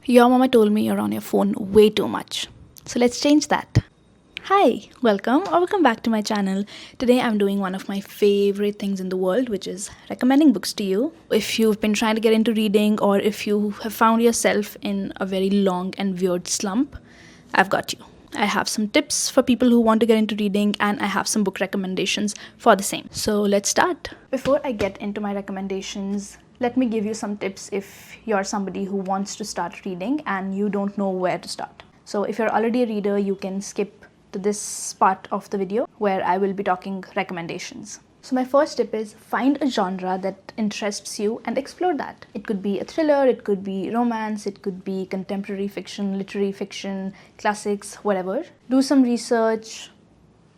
Your mama told me you're on your phone way too much. So let's change that. Hi, welcome or welcome back to my channel. Today I'm doing one of my favorite things in the world, which is recommending books to you. If you've been trying to get into reading or if you have found yourself in a very long and weird slump, I've got you. I have some tips for people who want to get into reading and I have some book recommendations for the same. So let's start. Before I get into my recommendations, let me give you some tips if you're somebody who wants to start reading and you don't know where to start. So if you're already a reader, you can skip to this part of the video where I will be talking recommendations. So my first tip is find a genre that interests you and explore that. It could be a thriller, it could be romance, it could be contemporary fiction, literary fiction, classics, whatever. Do some research,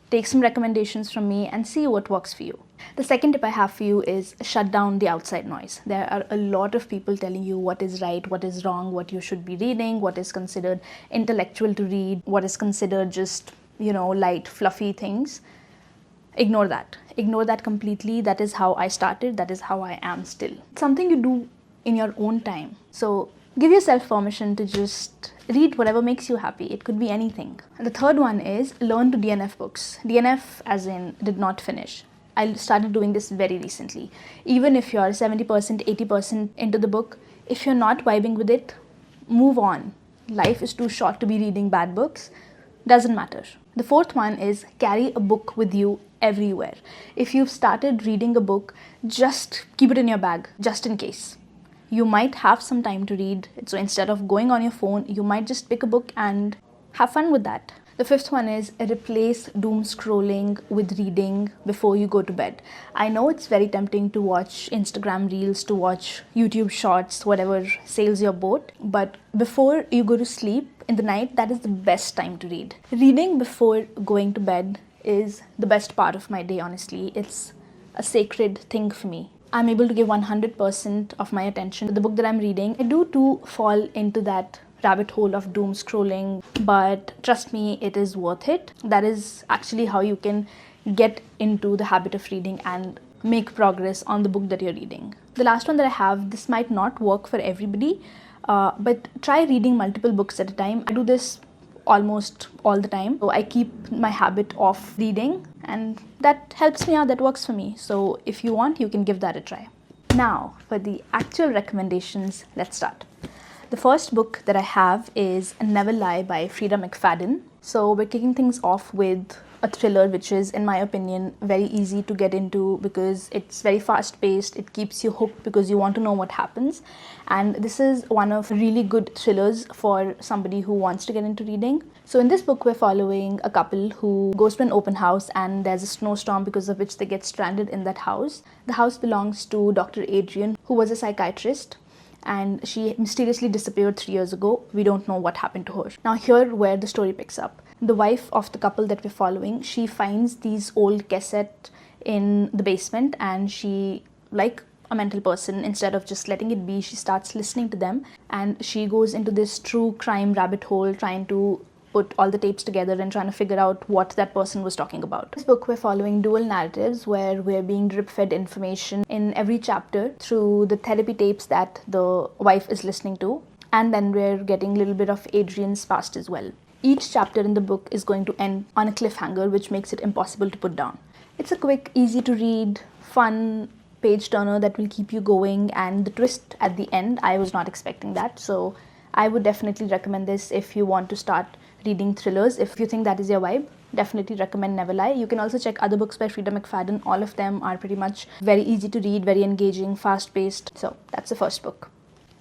take some recommendations from me and see what works for you. The second tip I have for you is shut down the outside noise. There are a lot of people telling you what is right, what is wrong, what you should be reading, what is considered intellectual to read, what is considered just, light, fluffy things. Ignore that. Ignore that completely. That is how I started. That is how I am still. It's something you do in your own time. So give yourself permission to just read whatever makes you happy. It could be anything. And the third one is learn to DNF books. DNF as in did not finish. I started doing this very recently. Even if you're 70%, 80% into the book, if you're not vibing with it, move on. Life is too short to be reading bad books. Doesn't matter. The fourth one is carry a book with you everywhere. If you've started reading a book, just keep it in your bag, just in case. You might have some time to read. So instead of going on your phone, you might just pick a book and have fun with that. The fifth one is replace doom scrolling with reading before you go to bed. I know it's very tempting to watch Instagram reels, to watch YouTube shorts, whatever sails your boat. But before you go to sleep in the night, that is the best time to read. Reading before going to bed is the best part of my day, honestly. It's a sacred thing for me. I'm able to give 100% of my attention to the book that I'm reading. I do too fall into that rabbit hole of doom scrolling, but trust me, it is worth it. That is actually how you can get into the habit of reading and make progress on the book that you're reading. The last one that I have, this might not work for everybody, but try reading multiple books at a time. I do this almost all the time. So I keep my habit of reading and that helps me out, that works for me. So if you want, you can give that a try. Now for the actual recommendations, let's start. The first book that I have is Never Lie by Frida McFadden. So we're kicking things off with a thriller, which is, in my opinion, very easy to get into because it's very fast-paced. It keeps you hooked because you want to know what happens. And this is one of really good thrillers for somebody who wants to get into reading. So in this book, we're following a couple who goes to an open house and there's a snowstorm because of which they get stranded in that house. The house belongs to Dr. Adrian, who was a psychiatrist, and she mysteriously disappeared 3 years ago. We don't know what happened to her. Now here where the story picks up. The wife of the couple that we're following, she finds these old cassettes in the basement and she, like a mental person, instead of just letting it be, she starts listening to them and she goes into this true crime rabbit hole trying to put all the tapes together and trying to figure out what that person was talking about. In this book, we're following dual narratives where we're being drip-fed information in every chapter through the therapy tapes that the wife is listening to, and then we're getting a little bit of Adrian's past as well. Each chapter in the book is going to end on a cliffhanger, which makes it impossible to put down. It's a quick, easy to read, fun page turner that will keep you going, and the twist at the end, I was not expecting that. So I would definitely recommend this if you want to start reading thrillers. If you think that is your vibe, definitely recommend Never Lie. You can also check other books by Frida McFadden. All of them are pretty much very easy to read, very engaging, fast-paced. So that's the first book.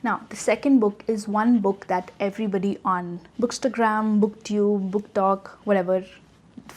Now, the second book is one book that everybody on Bookstagram, BookTube, BookTok, whatever,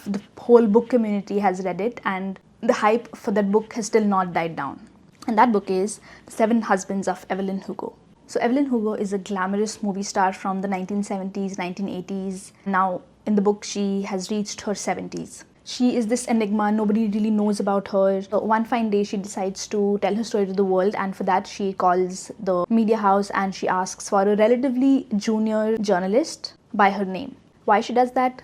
the whole book community has read it, and the hype for that book has still not died down. And that book is The Seven Husbands of Evelyn Hugo. So Evelyn Hugo is a glamorous movie star from the 1970s, 1980s. Now, in the book, she has reached her 70s. She is this enigma, nobody really knows about her. So one fine day, she decides to tell her story to the world, and for that, she calls the media house and she asks for a relatively junior journalist by her name. Why she does that?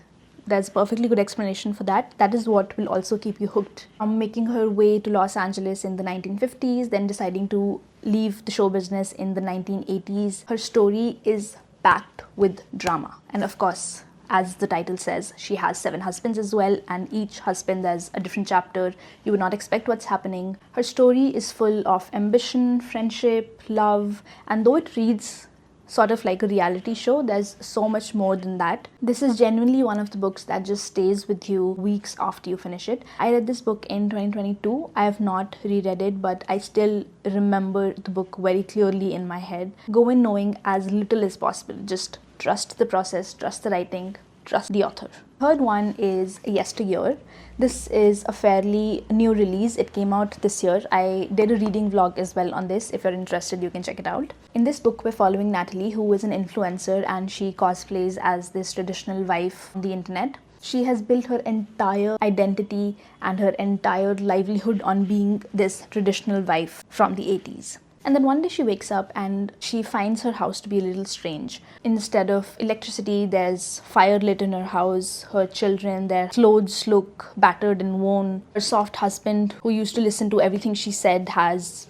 There's a perfectly good explanation for that. That is what will also keep you hooked. From making her way to Los Angeles in the 1950s, then deciding to leave the show business in the 1980s. Her story is packed with drama. And of course, as the title says, she has 7 husbands as well, and each husband there's a different chapter. You would not expect what's happening. Her story is full of ambition, friendship, love, and though it reads sort of like a reality show, there's so much more than that. This is genuinely one of the books that just stays with you weeks after you finish it. I read this book in 2022. I have not reread it, but I still remember the book very clearly in my head. Go in knowing as little as possible. Just trust the process, trust the writing, trust the author. Third one is Yesteryear. This is a fairly new release. It came out this year. I did a reading vlog as well on this. If you're interested, you can check it out. In this book, we're following Natalie, who is an influencer, and she cosplays as this traditional wife on the internet. She has built her entire identity and her entire livelihood on being this traditional wife from the 80s. And then one day she wakes up and she finds her house to be a little strange. Instead of electricity, there's fire lit in her house. Her children, their clothes look battered and worn. Her soft husband, who used to listen to everything she said, has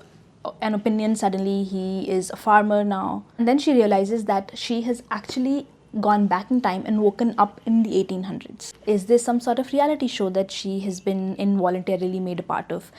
an opinion. Suddenly he is a farmer now. And then she realizes that she has actually gone back in time and woken up in the 1800s. Is this some sort of reality show that she has been involuntarily made a part of?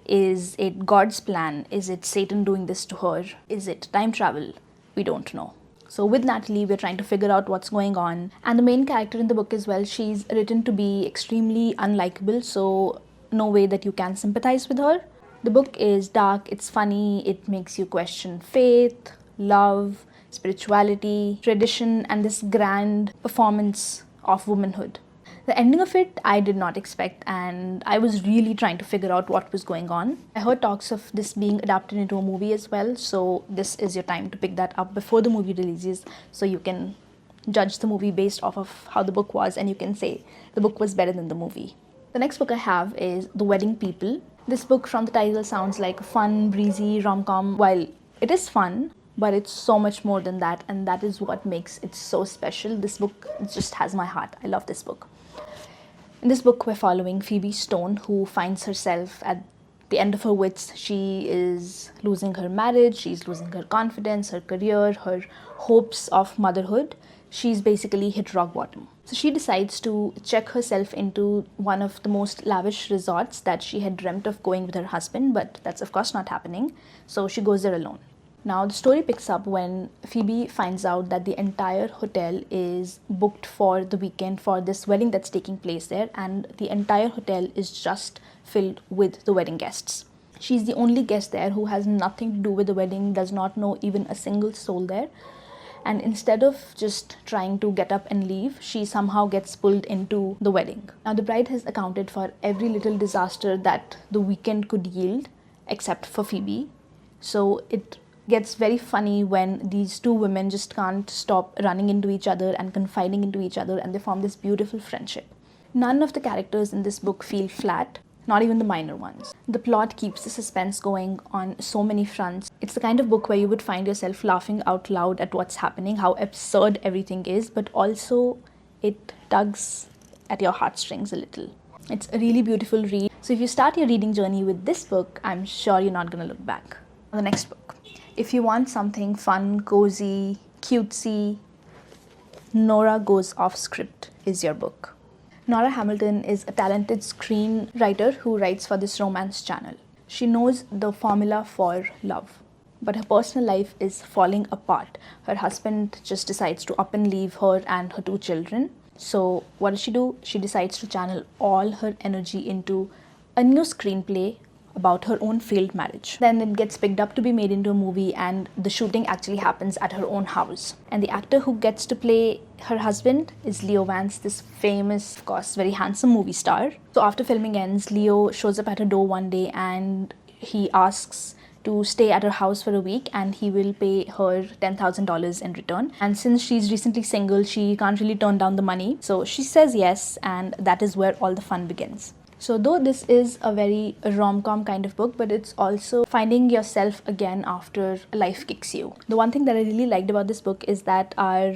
Is it God's plan? Is it Satan doing this to her? Is it time travel? We don't know. So with Natalie, we're trying to figure out what's going on. And the main character in the book as well, she's written to be extremely unlikable, so no way that you can sympathize with her. The book is dark, it's funny, it makes you question faith, love, spirituality, tradition, and this grand performance of womanhood. The ending of it, I did not expect, and I was really trying to figure out what was going on. I heard talks of this being adapted into a movie as well, so this is your time to pick that up before the movie releases, so you can judge the movie based off of how the book was, and you can say the book was better than the movie. The next book I have is The Wedding People. This book from the title sounds like a fun, breezy rom-com. While it is fun, but it's so much more than that, and that is what makes it so special. This book just has my heart. I love this book. In this book, we're following Phoebe Stone, who finds herself at the end of her wits. She is losing her marriage, she's losing her confidence, her career, her hopes of motherhood. She's basically hit rock bottom. So she decides to check herself into one of the most lavish resorts that she had dreamt of going with her husband, but that's of course not happening. So she goes there alone. Now, the story picks up when Phoebe finds out that the entire hotel is booked for the weekend for this wedding that's taking place there, and the entire hotel is just filled with the wedding guests. She's the only guest there who has nothing to do with the wedding, does not know even a single soul there. And instead of just trying to get up and leave, she somehow gets pulled into the wedding. Now, the bride has accounted for every little disaster that the weekend could yield, except for Phoebe. So it gets very funny when these two women just can't stop running into each other and confiding into each other, and they form this beautiful friendship. None of the characters in this book feel flat, not even the minor ones. The plot keeps the suspense going on so many fronts. It's the kind of book where you would find yourself laughing out loud at what's happening, how absurd everything is, but also it tugs at your heartstrings a little. It's a really beautiful read. So if you start your reading journey with this book, I'm sure you're not going to look back. The next book. If you want something fun, cozy, cutesy, Nora Goes Off Script is your book. Nora Hamilton is a talented screenwriter who writes for this romance channel. She knows the formula for love, but her personal life is falling apart. Her husband just decides to up and leave her and her 2 children. So what does she do? She decides to channel all her energy into a new screenplay about her own failed marriage. Then it gets picked up to be made into a movie, and the shooting actually happens at her own house. And the actor who gets to play her husband is Leo Vance, this famous, of course, very handsome movie star. So after filming ends, Leo shows up at her door one day and he asks to stay at her house for a week, and he will pay her $10,000 in return. And since she's recently single, she can't really turn down the money. So she says yes, and that is where all the fun begins. So though this is a very rom-com kind of book, but it's also finding yourself again after life kicks you. The one thing that I really liked about this book is that our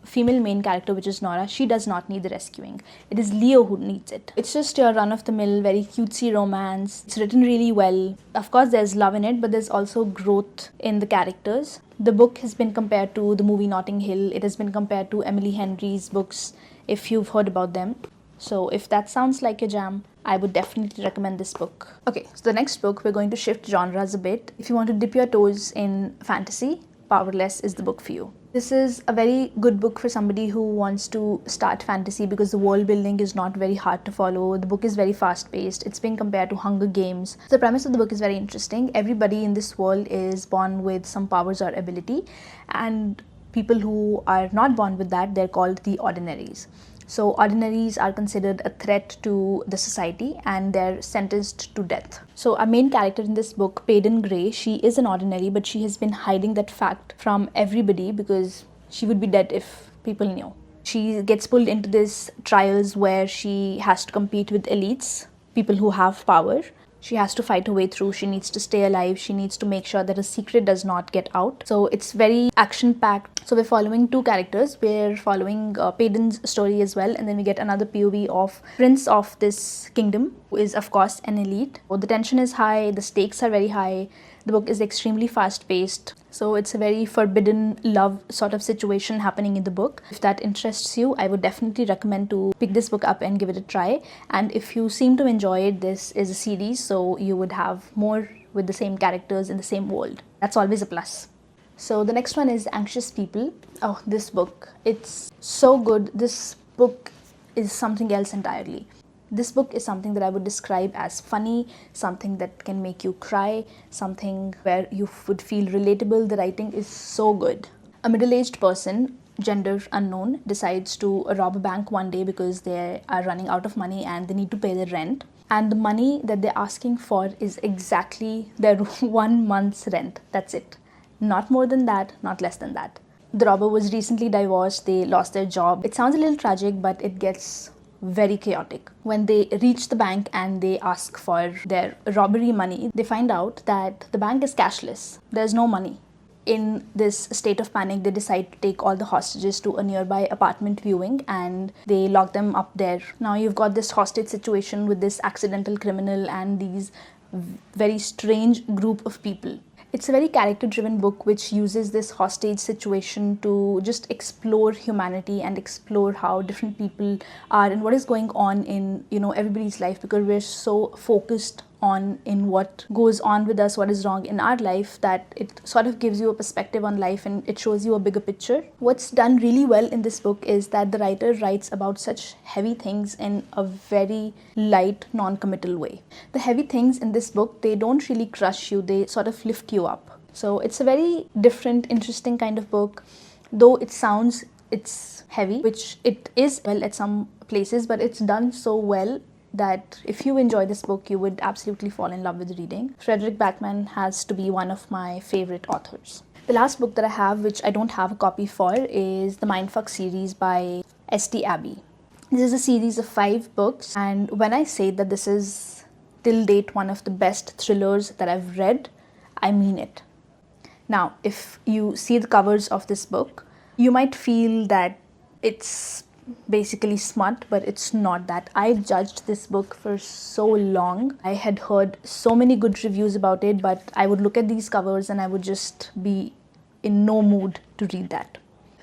female main character, which is Nora, she does not need the rescuing. It is Leo who needs it. It's just your run-of-the-mill, very cutesy romance. It's written really well. Of course, there's love in it, but there's also growth in the characters. The book has been compared to the movie Notting Hill. It has been compared to Emily Henry's books, if you've heard about them. So if that sounds like your jam, I would definitely recommend this book. Okay, so the next book, we're going to shift genres a bit. If you want to dip your toes in fantasy, Powerless is the book for you. This is a very good book for somebody who wants to start fantasy because the world building is not very hard to follow. The book is very fast paced. It's being compared to Hunger Games. The premise of the book is very interesting. Everybody in this world is born with some powers or ability, and people who are not born with that, they're called the ordinaries. So ordinaries are considered a threat to the society and they're sentenced to death. So our main character in this book, Payden Gray, she is an ordinary, but she has been hiding that fact from everybody because she would be dead if people knew. She gets pulled into these trials where she has to compete with elites, people who have power. She has to fight her way through. She needs to stay alive. She needs to make sure that a secret does not get out. So it's very action-packed. So we're following two characters. We're following Payden's story as well. And then we get another POV of Prince of this kingdom, who is, of course, an elite. So the tension is high. The stakes are very high. The book is extremely fast-paced. So it's a very forbidden love sort of situation happening in the book. If that interests you, I would definitely recommend to pick this book up and give it a try. And if you seem to enjoy it, this is a series, so you would have more with the same characters in the same world. That's always a plus. So the next one is Anxious People. Oh, this book. It's so good. This book is something else entirely. This book is something that I would describe as funny, something that can make you cry, something where you would feel relatable. The writing is so good. A middle-aged person, gender unknown, decides to rob a bank one day because they are running out of money and they need to pay their rent. And the money that they're asking for is exactly their 1 month's rent. That's it. Not more than that, not less than that. The robber was recently divorced. They lost their job. It sounds a little tragic, but it gets very chaotic. When they reach the bank and they ask for their robbery money, they find out that the bank is cashless. There's no money. In this state of panic, they decide to take all the hostages to a nearby apartment viewing and they lock them up there. Now you've got this hostage situation with this accidental criminal and these very strange group of people. It's a very character-driven book which uses this hostage situation to just explore humanity and explore how different people are and what is going on in, everybody's life, because we're so focused on in what goes on with us, what is wrong in our life, that it sort of gives you a perspective on life and it shows you a bigger picture. What's done really well in this book is that the writer writes about such heavy things in a very light, non-committal way. The heavy things in this book, they don't really crush you, they sort of lift you up. So it's a very different, interesting kind of book. Though it sounds it's heavy, which it is well at some places, but it's done so well that if you enjoy this book, you would absolutely fall in love with reading. Frederick Backman has to be one of my favorite authors. The last book that I have, which I don't have a copy for, is the Mindfuck series by S.T. Abbey. This is a series of 5 books, and when I say that this is till date one of the best thrillers that I've read, I mean it. Now, if you see the covers of this book, you might feel that it's basically smut, but it's not that. I judged this book for so long. I had heard so many good reviews about it, but I would look at these covers and I would just be in no mood to read that.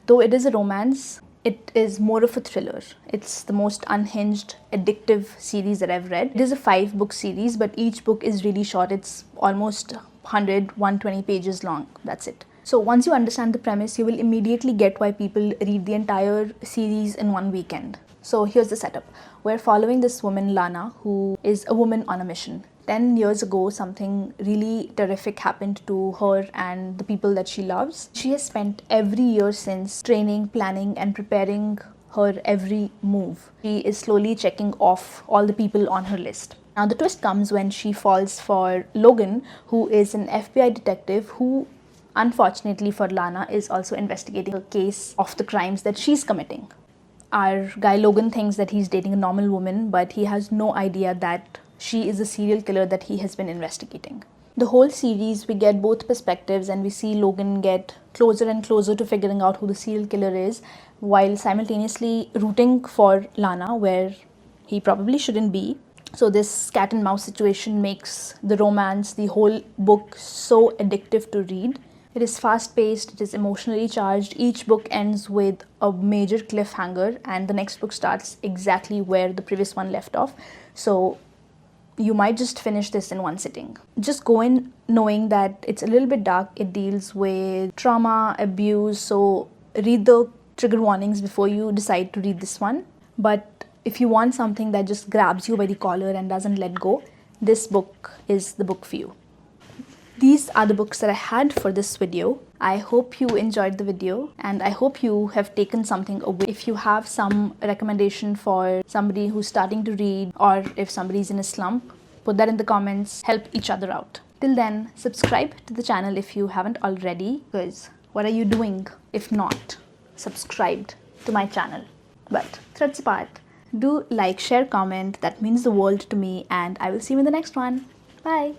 Though it is a romance, it is more of a thriller. It's the most unhinged, addictive series that I've read. It is a 5-book series, but each book is really short. It's almost 120 pages long. That's it. So once you understand the premise, you will immediately get why people read the entire series in one weekend. So here's the setup. We're following this woman, Lana, who is a woman on a mission. 10 years ago, something really terrific happened to her and the people that she loves. She has spent every year since training, planning, and preparing her every move. She is slowly checking off all the people on her list. Now the twist comes when she falls for Logan, who is an FBI detective who, unfortunately for Lana, is also investigating a case of the crimes that she's committing. Our guy Logan thinks that he's dating a normal woman, but he has no idea that she is a serial killer that he has been investigating. The whole series, we get both perspectives and we see Logan get closer and closer to figuring out who the serial killer is, while simultaneously rooting for Lana where he probably shouldn't be. So this cat and mouse situation makes the romance, the whole book, so addictive to read. It is fast paced, it is emotionally charged. Each book ends with a major cliffhanger, and the next book starts exactly where the previous one left off. So you might just finish this in one sitting. Just go in knowing that it's a little bit dark. It deals with trauma, abuse, so read the trigger warnings before you decide to read this one. But if you want something that just grabs you by the collar and doesn't let go, this book is the book for you. These are the books that I had for this video. I hope you enjoyed the video and I hope you have taken something away. If you have some recommendation for somebody who's starting to read, or if somebody's in a slump, put that in the comments. Help each other out. Till then, subscribe to the channel if you haven't already, because what are you doing if not subscribed to my channel? But threads apart, do like, share, comment. That means the world to me, and I will see you in the next one. Bye.